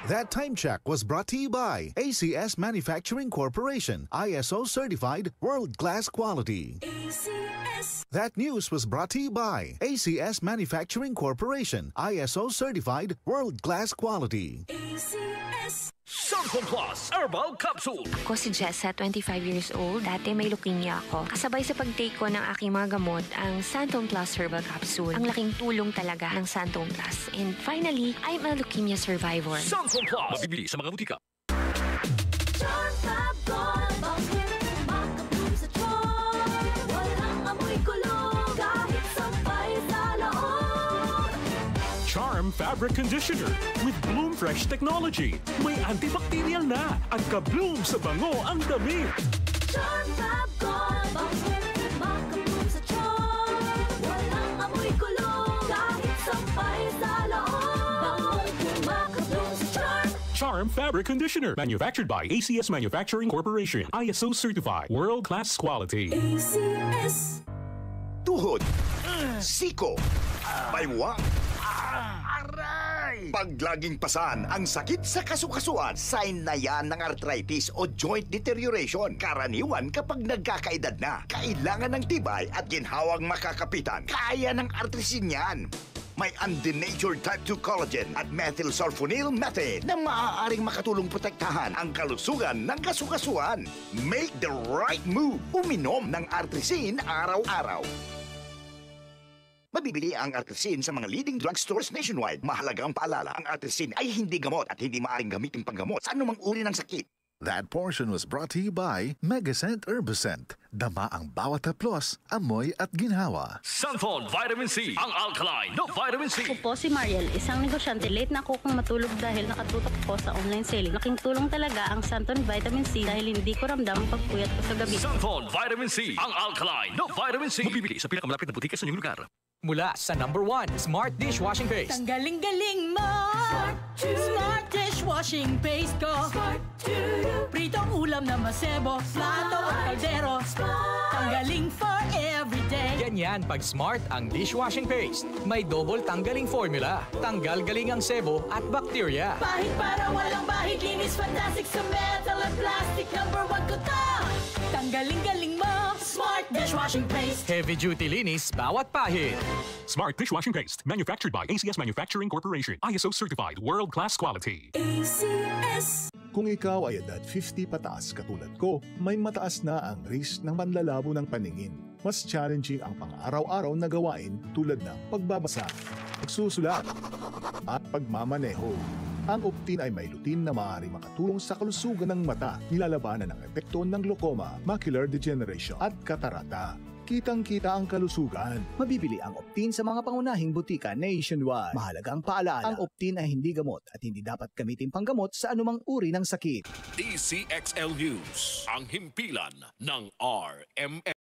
That time check was brought to you by ACS Manufacturing Corporation, ISO certified world-class quality. ACS. That news was brought to you by ACS Manufacturing Corporation, ISO certified world-class quality. ACS. Santon Plus Herbal Capsule. Ako si Jessa, 25 years old. Dati may leukemia ako. Kasabay sa pag-take ko ng aking mga gamot, ang Santon Plus Herbal Capsule. Ang laking tulong talaga ng Santon Plus. And finally, I'm a leukemia survivor. Santon Plus. Mabibili sa mga butika. Charm Fabric Conditioner with Bloom Fresh Technology. May antibacterial na at ka-bloom sa bango ang damit. Charm Fab Gold, bakit makabloom sa charm? Walang amoy kulong, kahit sampay sa loob. Makabloom sa charm. Charm Fabric Conditioner. Manufactured by ACS Manufacturing Corporation. ISO certified. World-class quality. ACS. Tuhod, siko, baywang, aray! Pag laging pasan ang sakit sa kasukasuan, sign na yan ng arthritis o joint deterioration. Karaniwan kapag nagkakaedad na, kailangan ng tibay at ginhawang makakapitan. Kaya ng artrisin yan. May undenatured type 2 collagen at methylsulfonyl methane na maaaring makatulong protektahan ang kalusugan ng kasukasuan. Make the right move. Uminom ng artrisin araw-araw. Mabibili ang artrisin sa mga leading drugstores nationwide. Mahalagang paalala, ang artrisin ay hindi gamot at hindi maaaring gamitin panggamot sa anumang uri ng sakit. That portion was brought to you by Megacent Herbacent. Dama ang bawat haplos, amoy at ginhawa. Santon Vitamin C. Ang alkaline no vitamin C. Ako po si Mariel, isang negosyante. Late na ako kung matulog dahil nakatutok po sa online selling. Laking tulong talaga ang Santon Vitamin C dahil hindi ko ramdam ang pagpuyat ko sa gabi. Santon Vitamin C. Ang alkaline no vitamin C. Mabibili sa pinakamalapit na butika sa inyong lugar. Mula sa number 1, Smart Dishwashing Paste. Ang galing-galing mo! Smart Dishwashing Paste ko! Pritong ulam na masebo, plato at kaldero. Tanggaling for everyday. Ganyan pag Smart ang dishwashing paste. May double tanggaling formula. Tanggal galing ang sebo at bakterya. Pahit para walang bahid, linis fantastic sa metal at plastic. Number 1 ko to! Tanggaling-galing mo! Smart Dishwashing Paste. Heavy duty linis bawat pahid. Smart Dishwashing Paste. Manufactured by ACS Manufacturing Corporation. ISO certified. World-class quality. ACS. Kung ikaw ay edad 50 pataas katulad ko, may mataas na ang risk ng panlalabo ng paningin. Mas challenging ang pang-araw-araw na gawain tulad ng pagbabasa, pagsusulat, at pagmamaneho. Ang Optin ay may lutin na maaari makatulong sa kalusugan ng mata, nilalabanan ang epekto ng glaucoma, macular degeneration at katarata. Kitang-kita ang kalusugan. Mabibili ang Optin sa mga pangunahing butika nationwide. Mahalagang paalala, ang Optin ay hindi gamot at hindi dapat gamitin panggamot sa anumang uri ng sakit. DCXL News, ang himpilan ng RMN.